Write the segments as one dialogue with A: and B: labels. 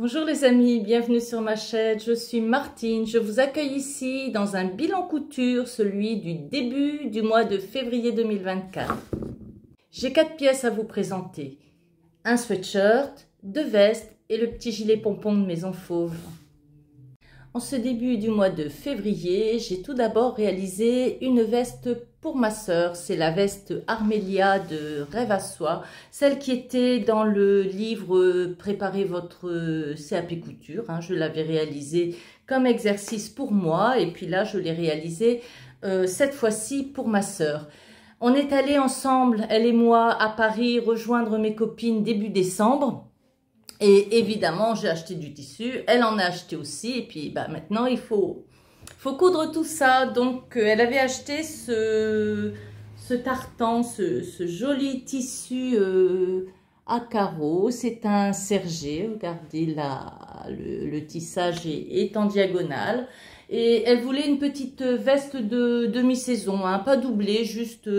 A: Bonjour les amis, bienvenue sur ma chaîne, je suis Martine, je vous accueille ici dans un bilan couture, celui du début du mois de février 2024. J'ai 4 pièces à vous présenter, un sweatshirt, 2 vestes et le petit gilet pompon de Maison Fauve. En ce début du mois de février, j'ai tout d'abord réalisé une veste pour ma sœur. C'est la veste Armélia de Rêve à Soie, celle qui était dans le livre Préparez votre CAP couture. Je l'avais réalisée comme exercice pour moi et puis là, je l'ai réalisée cette fois-ci pour ma sœur. On est allés ensemble, elle et moi, à Paris, rejoindre mes copines début décembre. Et évidemment, j'ai acheté du tissu, elle en a acheté aussi, et puis maintenant, il faut coudre tout ça. Donc, elle avait acheté ce tartan, ce joli tissu à carreaux. C'est un sergé, regardez là, le tissage est en diagonale. Et elle voulait une petite veste de demi-saison, pas doublée, juste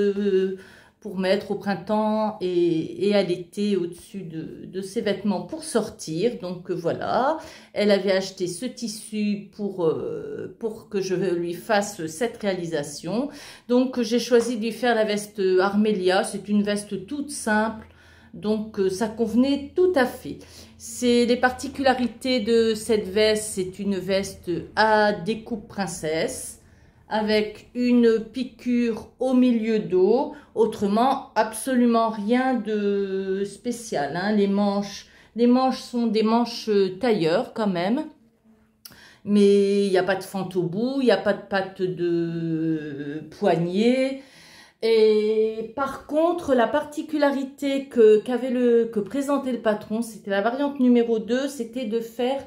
A: pour mettre au printemps et à l'été au-dessus de ses vêtements pour sortir. Donc voilà, elle avait acheté ce tissu pour que je lui fasse cette réalisation. Donc j'ai choisi de lui faire la veste Armélia, c'est une veste toute simple. Donc ça convenait tout à fait. C'est les particularités de cette veste, c'est une veste à découpe princesse, avec une piqûre au milieu dos, autrement absolument rien de spécial. Les manches sont des manches tailleur quand même, mais il n'y a pas de fente au bout, il n'y a pas de patte de poignet. Et par contre, la particularité que présentait le patron, c'était la variante numéro 2, c'était de faire...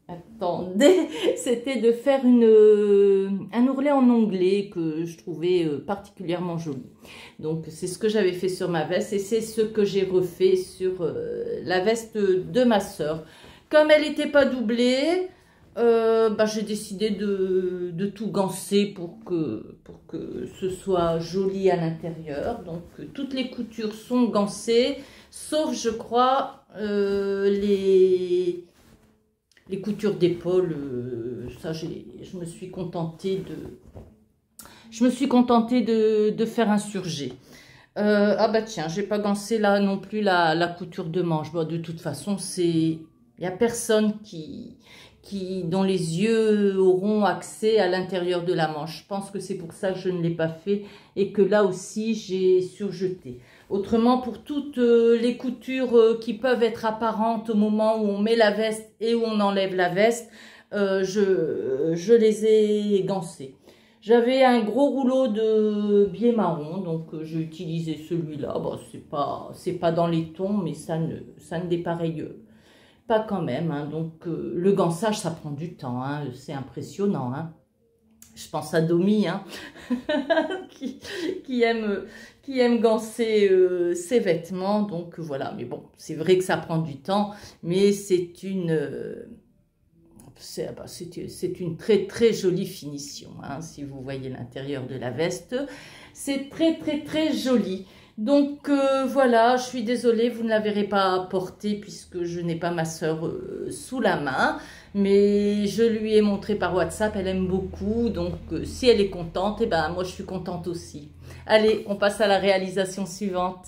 A: Attendez, c'était de faire un ourlet en onglet que je trouvais particulièrement joli. Donc, c'est ce que j'avais fait sur ma veste et c'est ce que j'ai refait sur la veste de ma sœur. Comme elle n'était pas doublée, j'ai décidé de tout ganser pour que ce soit joli à l'intérieur. Donc, toutes les coutures sont gansées, sauf, je crois, les coutures d'épaule, ça je me suis contentée de faire un surjet. Tiens, j'ai pas gansé là non plus la couture de manche. De toute façon, il y a personne dont les yeux auront accès à l'intérieur de la manche. Je pense que c'est pour ça que je ne l'ai pas fait et que là aussi j'ai surjeté. Autrement, pour toutes les coutures qui peuvent être apparentes au moment où on met la veste et où on enlève la veste, je les ai gansées. J'avais un gros rouleau de biais marron, donc j'ai utilisé celui-là. C'est pas dans les tons, mais ça ne dépareille pas quand même. Donc le gansage, ça prend du temps, c'est impressionnant. Je pense à Domi, qui aime ganser ses vêtements. Donc voilà, mais bon, c'est vrai que ça prend du temps, mais c'est une très très jolie finition. Si vous voyez l'intérieur de la veste, c'est très très très joli. Donc voilà, je suis désolée, vous ne la verrez pas portée puisque je n'ai pas ma sœur sous la main. Mais je lui ai montré par WhatsApp, elle aime beaucoup. Donc si elle est contente, moi je suis contente aussi. Allez, on passe à la réalisation suivante.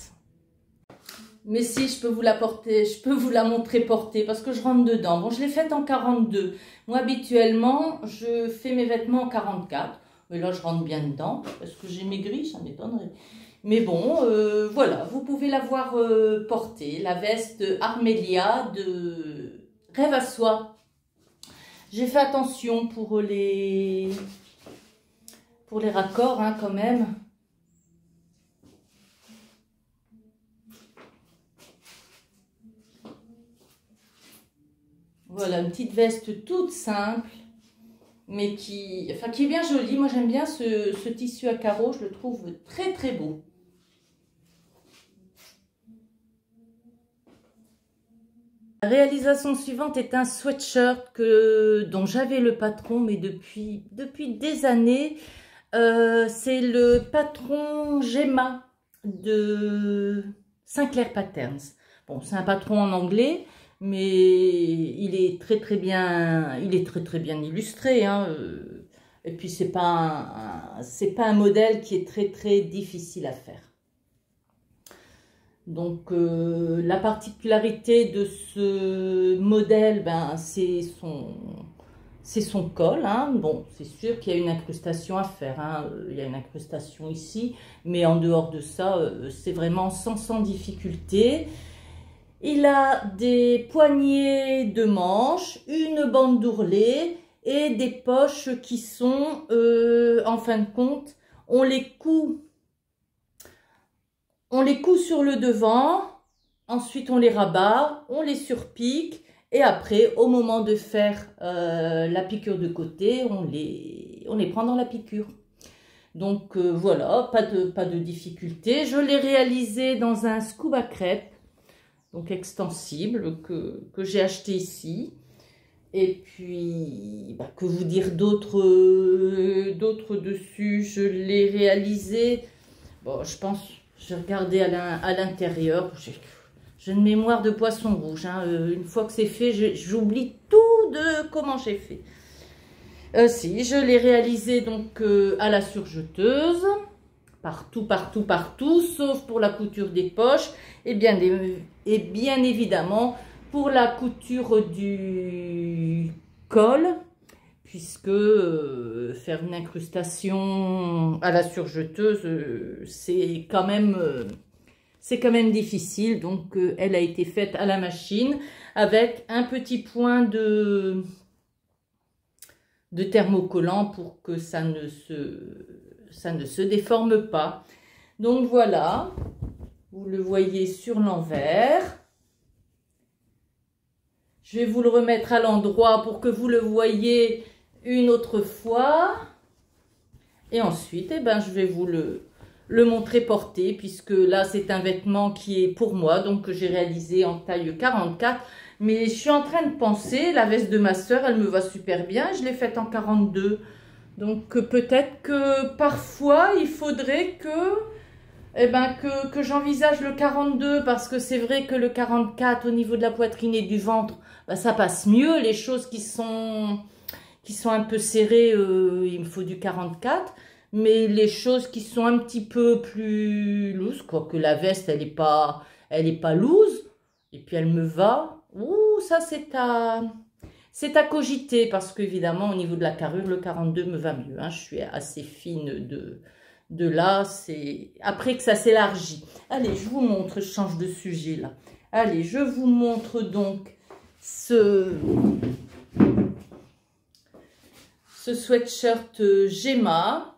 A: Mais si, je peux vous la porter, je peux vous la montrer portée parce que je rentre dedans. Bon, je l'ai faite en 42. Moi, habituellement, je fais mes vêtements en 44. Mais là, je rentre bien dedans parce que j'ai maigri, ça m'étonnerait. Mais bon, voilà, vous pouvez la voir portée. La veste Armélia de Rêve à Soie. J'ai fait attention pour les raccords quand même. Voilà, une petite veste toute simple, mais qui est bien jolie. Moi, j'aime bien ce tissu à carreaux, je le trouve très très beau. La réalisation suivante est un sweatshirt dont j'avais le patron, mais depuis des années. C'est le patron Gemma de Sinclair Patterns. Bon, c'est un patron en anglais, mais il est très très bien illustré, hein. Et puis c'est pas un modèle qui est très très difficile à faire. Donc la particularité de ce modèle, ben, c'est son col, hein. Bon, c'est sûr qu'il y a une incrustation à faire, hein. Il y a une incrustation ici, mais en dehors de ça, c'est vraiment sans difficulté. Il a des poignées de manches, une bande d'ourlet et des poches qui sont, en fin de compte, on les coud sur le devant, ensuite on les rabat, on les surpique. Et après, au moment de faire la piqûre de côté, on les prend dans la piqûre. Donc voilà, pas de difficulté. Je l'ai réalisé dans un scuba crêpe, donc extensible, que j'ai acheté ici. Et puis, bah, que vous dire d'autres dessus. Je l'ai réalisé, bon, je pense, j'ai regardé à l'intérieur. J'ai une mémoire de poisson rouge, hein. Une fois que c'est fait, j'oublie tout de comment j'ai fait. Si, je l'ai réalisé donc à la surjeteuse, partout, sauf pour la couture des poches, et bien évidemment pour la couture du col, puisque faire une incrustation à la surjeteuse, c'est quand même difficile. Donc elle a été faite à la machine avec un petit point de thermocollant pour que ça ne se déforme pas. Donc voilà, vous le voyez sur l'envers. Je vais vous le remettre à l'endroit pour que vous le voyez une autre fois. Et ensuite, eh ben, je vais vous le montrer porté, puisque là, c'est un vêtement qui est pour moi, donc que j'ai réalisé en taille 44. Mais je suis en train de penser, la veste de ma soeur, elle me va super bien. Je l'ai faite en 42. Donc peut-être que parfois, il faudrait que j'envisage le 42, parce que c'est vrai que le 44, au niveau de la poitrine et du ventre, bah, ça passe mieux. Les choses qui sont un peu serrées, il me faut du 44. Mais les choses qui sont un petit peu plus loose, quoique la veste, elle est pas loose, et puis elle me va. Ouh, ça c'est à cogiter, parce qu'évidemment, au niveau de la carrure, le 42 me va mieux, hein. Je suis assez fine de là, c'est après que ça s'élargit. Allez, je vous montre, je change de sujet là. Allez, je vous montre donc ce sweatshirt Gemma.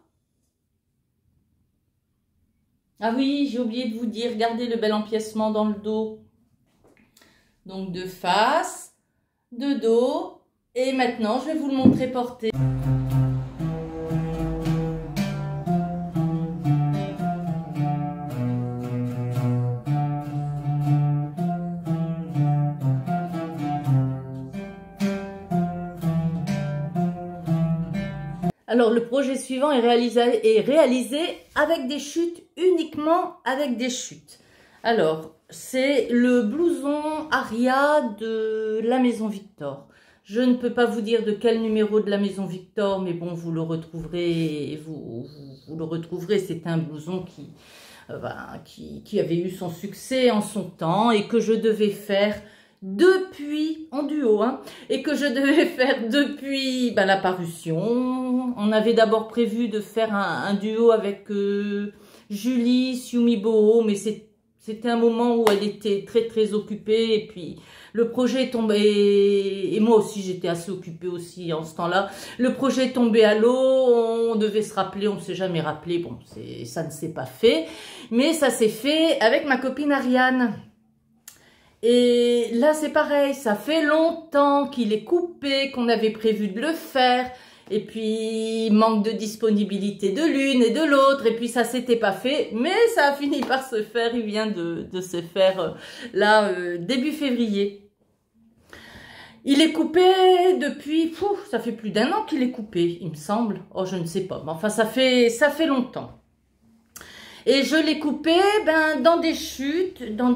A: Ah oui, j'ai oublié de vous dire, regardez le bel empiècement dans le dos. Donc de face, de dos, et maintenant je vais vous le montrer porté. Alors le projet suivant est réalisé avec des chutes, uniquement avec des chutes. Alors c'est le blouson Aria de la Maison Victor. Je ne peux pas vous dire de quel numéro de la Maison Victor, mais bon, vous le retrouverez, vous le retrouverez. C'est un blouson qui avait eu son succès en son temps et que je devais faire depuis, en duo, hein, et que je devais faire depuis la parution. On avait d'abord prévu de faire un duo avec Julie Siumibo, mais c'était un moment où elle était très occupée, et puis le projet est tombé, et moi aussi j'étais assez occupée aussi en ce temps-là. Le projet est tombé à l'eau, on devait se rappeler, on ne s'est jamais rappelé, bon, ça ne s'est pas fait, mais ça s'est fait avec ma copine Ariane. Et là, c'est pareil, ça fait longtemps qu'il est coupé, qu'on avait prévu de le faire. Et puis, manque de disponibilité de l'une et de l'autre. Et puis, ça s'était pas fait. Mais ça a fini par se faire. Il vient de se faire là, début février. Il est coupé depuis... ça fait plus d'1 an qu'il est coupé, il me semble. Oh, je ne sais pas. Mais enfin, ça fait longtemps. Et je l'ai coupé dans des chutes d'un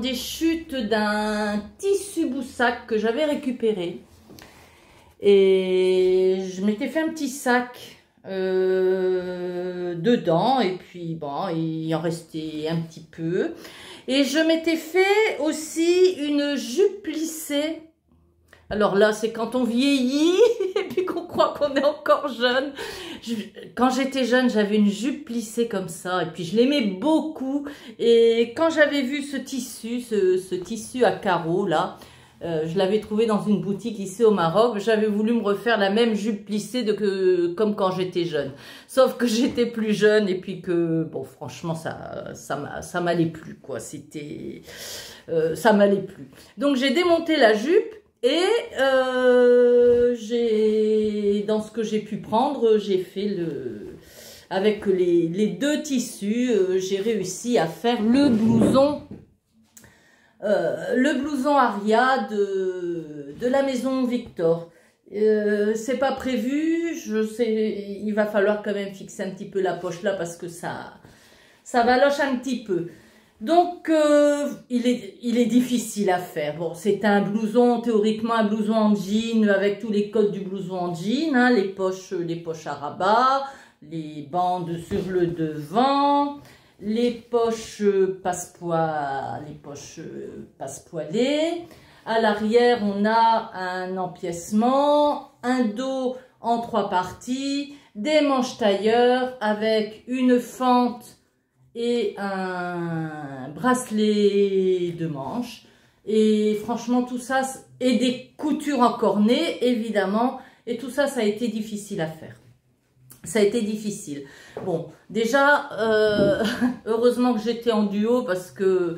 A: tissu Boussac que j'avais récupéré. Et je m'étais fait un petit sac dedans, et puis bon, il en restait un petit peu. Et je m'étais fait aussi une jupe plissée. Alors là, c'est quand on vieillit et puis qu'on croit qu'on est encore jeune. Quand j'étais jeune, j'avais une jupe plissée comme ça, et puis je l'aimais beaucoup. Et quand j'avais vu ce tissu à carreaux là, je l'avais trouvé dans une boutique ici au Maroc. J'avais voulu me refaire la même jupe plissée comme quand j'étais jeune. Sauf que j'étais plus jeune, et puis que, bon, franchement, ça m'allait plus, quoi. Ça m'allait plus. Donc, j'ai démonté la jupe, et dans ce que j'ai pu prendre, j'ai fait avec les deux tissus, j'ai réussi à faire le blouson Aria de la maison Victor. C'est pas prévu, je sais, il va falloir quand même fixer un petit peu la poche là, parce que ça valoche un petit peu. Donc il est difficile à faire. Bon, c'est un blouson, théoriquement un blouson en jean, avec tous les codes du blouson en jean, hein, les poches à rabat, les bandes sur le devant, les poches passepoilées. À l'arrière, on a un empiècement, un dos en 3 parties, des manches tailleur avec une fente et un bracelet de manches. Et franchement, tout ça, et des coutures en cornet, évidemment. Et tout ça, ça a été difficile à faire. Ça a été difficile. Bon, déjà, heureusement que j'étais en duo, parce que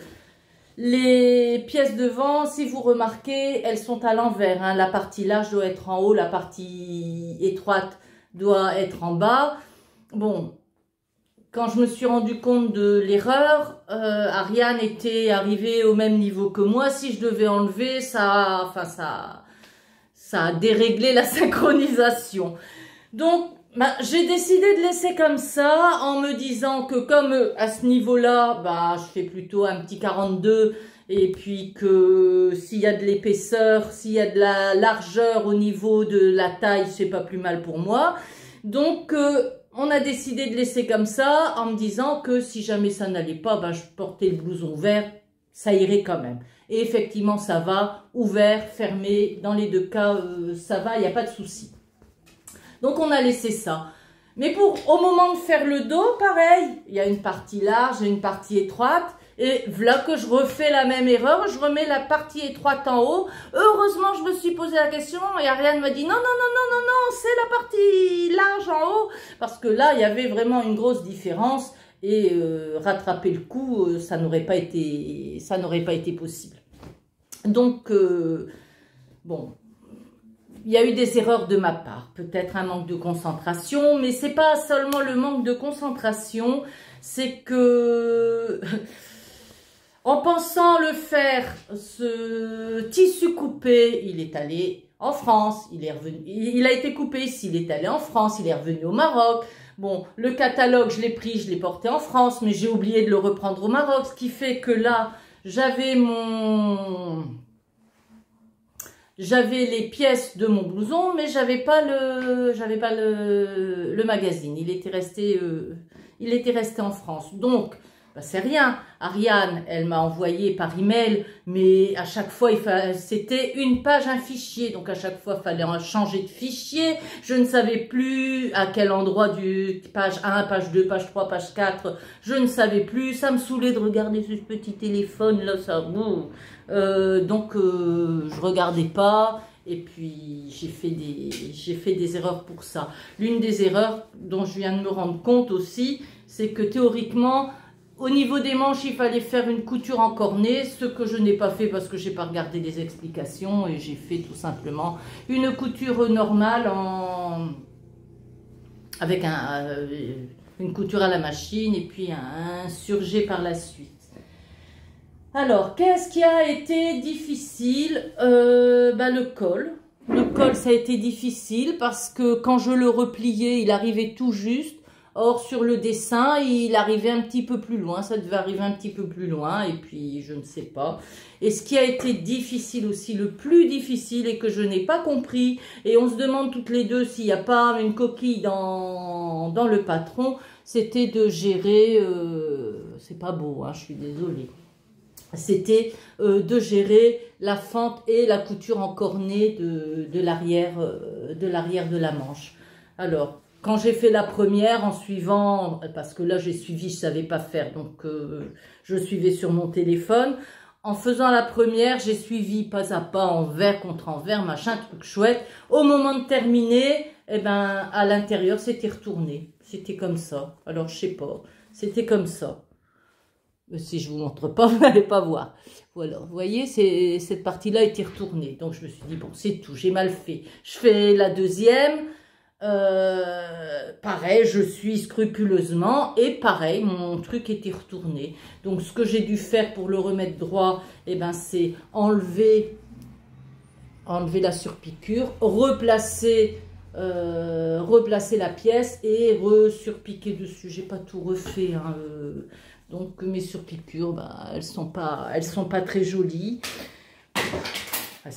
A: les pièces devant, si vous remarquez, elles sont à l'envers, hein. La partie large doit être en haut, la partie étroite doit être en bas. Bon, quand je me suis rendu compte de l'erreur, Ariane était arrivée au même niveau que moi. Si je devais enlever, ça a déréglé la synchronisation. Donc, j'ai décidé de laisser comme ça, en me disant que comme à ce niveau-là, je fais plutôt un petit 42, et puis que s'il y a de l'épaisseur, s'il y a de la largeur au niveau de la taille, c'est pas plus mal pour moi. Donc, on a décidé de laisser comme ça, en me disant que si jamais ça n'allait pas, je portais le blouson ouvert, ça irait quand même. Et effectivement, ça va, ouvert, fermé, dans les deux cas, ça va, il n'y a pas de souci. Donc, on a laissé ça. Mais au moment de faire le dos, pareil, il y a une partie large et une partie étroite. Et voilà que je refais la même erreur, je remets la partie étroite en haut. Heureusement, je me suis posé la question et Ariane m'a dit non, c'est la partie large en haut. Parce que là, il y avait vraiment une grosse différence, et rattraper le coup, ça n'aurait pas été possible. Donc, bon, il y a eu des erreurs de ma part, peut-être un manque de concentration, mais c'est pas seulement le manque de concentration, c'est que en pensant le faire, ce tissu coupé, il est allé en France, il est revenu, il a été coupé ici, il est allé en France, il est revenu au Maroc. Bon, le catalogue, je l'ai pris, je l'ai porté en France, mais j'ai oublié de le reprendre au Maroc, ce qui fait que là, j'avais les pièces de mon blouson, mais j'avais pas le magazine. Il était resté en France. Donc, c'est rien. Ariane, elle m'a envoyé par email, mais à chaque fois, c'était une page, un fichier. Donc, à chaque fois, il fallait changer de fichier. Je ne savais plus à quel endroit du page 1, page 2, page 3, page 4. Je ne savais plus. Ça me saoulait de regarder ce petit téléphone, là, ça. Donc, je regardais pas. Et puis, j'ai fait des erreurs pour ça. L'une des erreurs dont je viens de me rendre compte aussi, c'est que théoriquement, au niveau des manches, il fallait faire une couture en cornet, ce que je n'ai pas fait parce que j'ai pas regardé les explications, et j'ai fait tout simplement une couture normale avec une couture à la machine, et puis un surjet par la suite. Alors, qu'est-ce qui a été difficile? Le col. Le col, ça a été difficile parce que quand je le repliais, il arrivait tout juste. Or, sur le dessin, il arrivait un petit peu plus loin, ça devait arriver un petit peu plus loin, et puis je ne sais pas. Et ce qui a été difficile aussi, le plus difficile, et que je n'ai pas compris, et on se demande toutes les deux s'il n'y a pas une coquille dans le patron, c'était de gérer, c'est pas beau, hein, je suis désolée, c'était de gérer la fente et la couture encornée de l'arrière de la manche. Alors, quand j'ai fait la première en suivant, parce que là j'ai suivi, je ne savais pas faire, donc je suivais sur mon téléphone. En faisant la première, j'ai suivi pas à pas, envers contre envers, machin, truc chouette. Au moment de terminer, eh ben, à l'intérieur, c'était retourné. C'était comme ça. Alors, je sais pas, c'était comme ça. Si je vous montre pas, vous n'allez pas voir. Voilà, vous voyez, cette partie-là était retournée. Donc, je me suis dit, bon, c'est tout, j'ai mal fait. Je fais la deuxième. Pareil, je suis scrupuleusement et pareil, mon truc était retourné. Donc, ce que j'ai dû faire pour le remettre droit, eh ben, c'est enlever la surpiqûre, replacer la pièce et resurpiquer dessus. J'ai pas tout refait, hein, donc mes surpiqûres, bah, elles sont pas très jolies.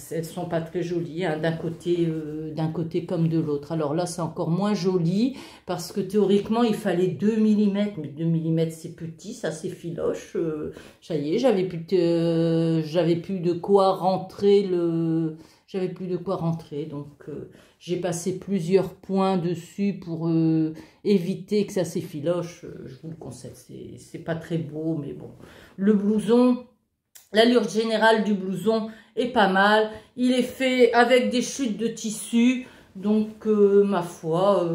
A: Elles sont pas très jolies, hein, d'un côté comme de l'autre. Alors là, c'est encore moins joli parce que théoriquement, il fallait 2 mm. Mais 2 mm, c'est petit, ça c'est filoche. Ça y est, j'avais plus de quoi rentrer J'avais plus de quoi rentrer. Donc, j'ai passé plusieurs points dessus pour éviter que ça s'effiloche. Je vous le conseille, c'est pas très beau, mais bon. Le blouson... L'allure générale du blouson est pas mal. Il est fait avec des chutes de tissu. Donc, ma foi,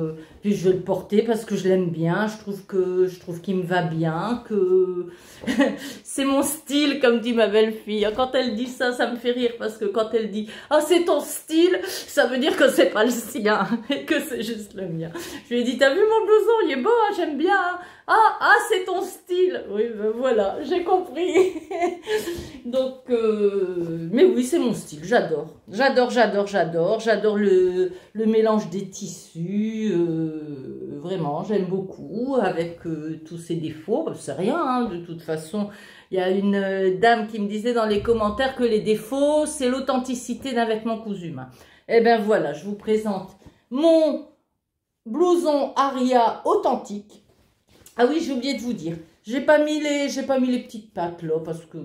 A: puis je vais le porter parce que je l'aime bien. Je trouve qu'il me va bien. Que c'est mon style, comme dit ma belle-fille. Quand elle dit ça, ça me fait rire parce que quand elle dit « Ah, c'est ton style », ça veut dire que c'est pas le sien et que c'est juste le mien. Je lui ai dit « T'as vu mon blouson? Il est beau, hein, j'aime bien. Hein. Ah, c'est ton style. » Oui, ben voilà, j'ai compris. Donc, mais oui, c'est mon style. J'adore. J'adore le mélange des tissus, vraiment, j'aime beaucoup, avec tous ses défauts, c'est rien, hein, de toute façon. Il y a une dame qui me disait dans les commentaires que les défauts, c'est l'authenticité d'un vêtement cousu main. Eh bien voilà, je vous présente mon blouson Aria authentique. Ah oui, j'ai oublié de vous dire, j'ai pas mis les petites pattes là, parce que...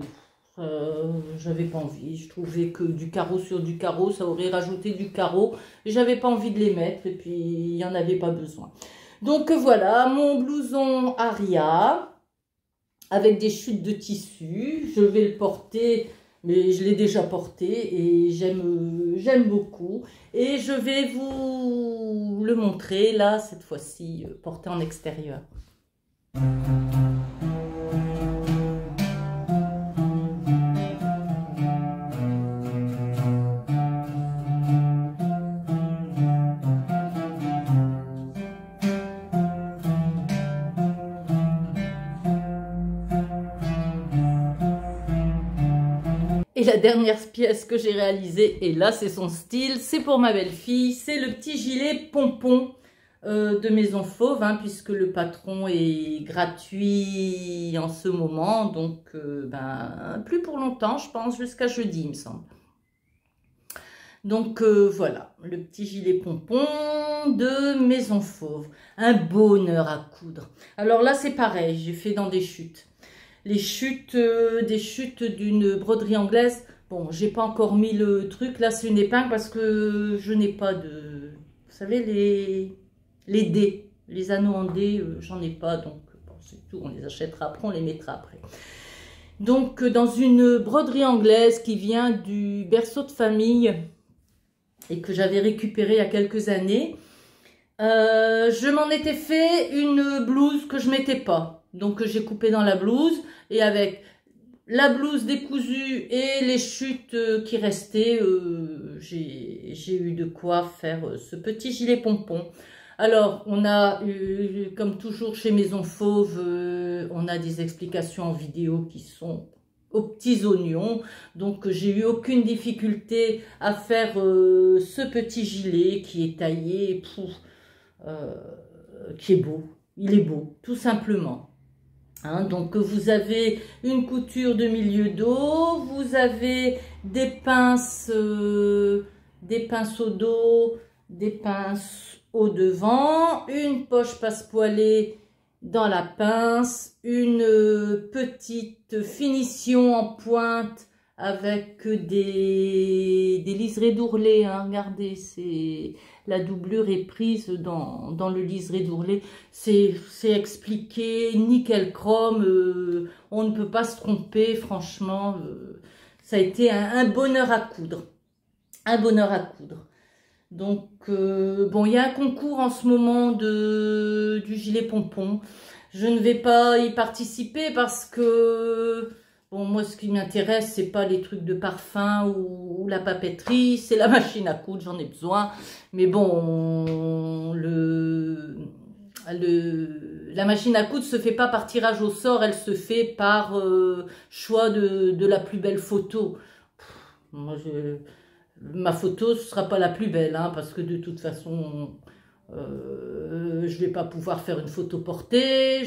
A: j'avais pas envie, je trouvais que du carreau sur du carreau, ça aurait rajouté du carreau, j'avais pas envie de les mettre et puis il n'y en avait pas besoin. Donc voilà, mon blouson Aria, avec des chutes de tissu, je vais le porter, mais je l'ai déjà porté et j'aime beaucoup. Et je vais vous le montrer, là, cette fois-ci, porté en extérieur. Et la dernière pièce que j'ai réalisée, et là c'est son style, c'est pour ma belle-fille, c'est le petit gilet pompon de Maison Fauve, hein, puisque le patron est gratuit en ce moment, donc ben, plus pour longtemps, je pense, jusqu'à jeudi, il me semble. Donc voilà, le petit gilet pompon de Maison Fauve, un bonheur à coudre. Alors là c'est pareil, j'ai fait dans des chutes. Les chutes, des chutes d'une broderie anglaise. Bon, j'ai pas encore mis le truc. Là, c'est une épingle parce que je n'ai pas de... Vous savez, les dés, les anneaux en dés, j'en ai pas. Donc, bon, c'est tout. On les achètera après, on les mettra après. Donc, dans une broderie anglaise qui vient du berceau de famille et que j'avais récupéré il y a quelques années, je m'en étais fait une blouse que je mettais pas. Donc, j'ai coupé dans la blouse et avec la blouse décousue et les chutes qui restaient, j'ai eu de quoi faire ce petit gilet pompon. Alors, on a, comme toujours chez Maison Fauve, on a des explications en vidéo qui sont aux petits oignons. Donc, j'ai eu aucune difficulté à faire ce petit gilet qui est taillé, qui est beau. il est beau, tout simplement. Hein, donc vous avez une couture de milieu dos, vous avez des pinces au dos, des pinces au devant, une poche passe-poilée dans la pince, une petite finition en pointe avec des liserés d'ourlet. Hein, regardez, la doublure est prise dans le liseré d'ourlet. C'est expliqué, nickel chrome, on ne peut pas se tromper, franchement. Ça a été un bonheur à coudre. Un bonheur à coudre. Donc, bon, il y a un concours en ce moment du gilet pompon. Je ne vais pas y participer parce que, bon, moi, ce qui m'intéresse, c'est pas les trucs de parfum ou la papeterie, c'est la machine à coudre, j'en ai besoin. Mais bon, la machine à coudre se fait pas par tirage au sort, elle se fait par choix de la plus belle photo. Moi, ma photo, ce sera pas la plus belle, hein, parce que de toute façon, je vais pas pouvoir faire une photo portée,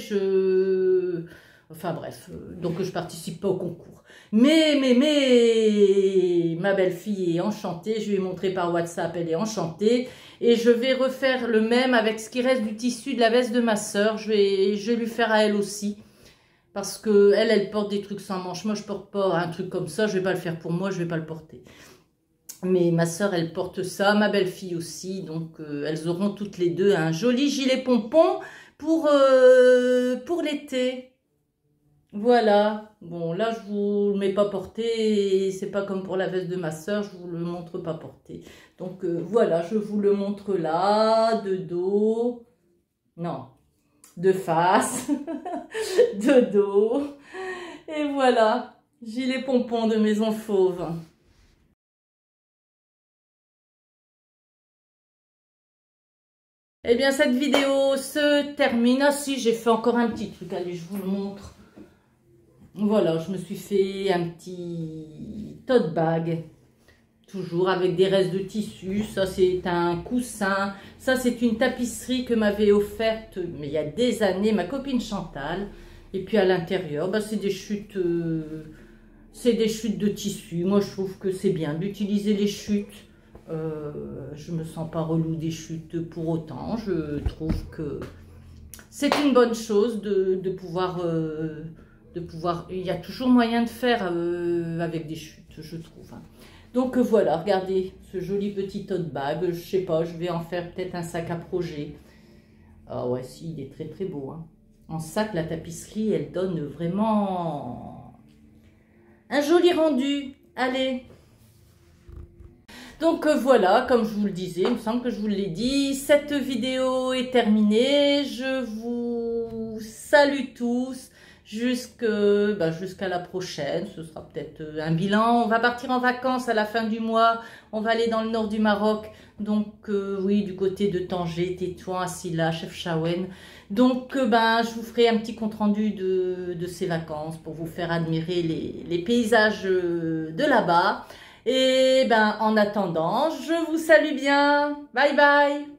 A: enfin bref, donc je participe pas au concours. Mais, ma belle-fille est enchantée, je lui ai montré par WhatsApp, elle est enchantée, et je vais refaire le même avec ce qui reste du tissu de la veste de ma sœur, je vais lui faire à elle aussi. Parce que elle porte des trucs sans manches, moi je porte pas un truc comme ça, je vais pas le faire pour moi, je vais pas le porter. Mais ma soeur, elle porte ça, ma belle-fille aussi, donc elles auront toutes les deux un joli gilet pompon pour l'été. Voilà, bon là je vous le mets pas porté, c'est pas comme pour la veste de ma soeur, je vous le montre pas porté. Donc voilà, je vous le montre là, de dos, non, de face, de dos, et voilà, gilet pompon de Maison Fauve. Eh bien, cette vidéo se termine. Ah si, j'ai fait encore un petit truc. Allez, je vous le montre. Voilà, je me suis fait un petit tote bag. Toujours avec des restes de tissu. Ça, c'est un coussin. Ça, c'est une tapisserie que m'avait offerte, mais il y a des années, ma copine Chantal. Et puis à l'intérieur, bah, c'est des chutes de tissu. Moi, je trouve que c'est bien d'utiliser les chutes. Je me sens pas relou des chutes pour autant. Je trouve que c'est une bonne chose de pouvoir, il y a toujours moyen de faire avec des chutes, je trouve. Donc voilà, regardez ce joli petit tote bag. Je sais pas, je vais en faire peut-être un sac à projet. Ah ouais, si, il est très très beau. Hein. En sac, la tapisserie, elle donne vraiment un joli rendu. Allez. Donc voilà, comme je vous le disais, il me semble que je vous l'ai dit, cette vidéo est terminée. Je vous salue tous jusqu'à la prochaine. Ce sera peut-être un bilan. On va partir en vacances à la fin du mois. On va aller dans le nord du Maroc. Donc oui, du côté de Tanger, Tétouan, Assila, Chefchaouen. Donc je vous ferai un petit compte rendu de ces vacances pour vous faire admirer les paysages de là-bas. Et en attendant, je vous salue bien. Bye bye.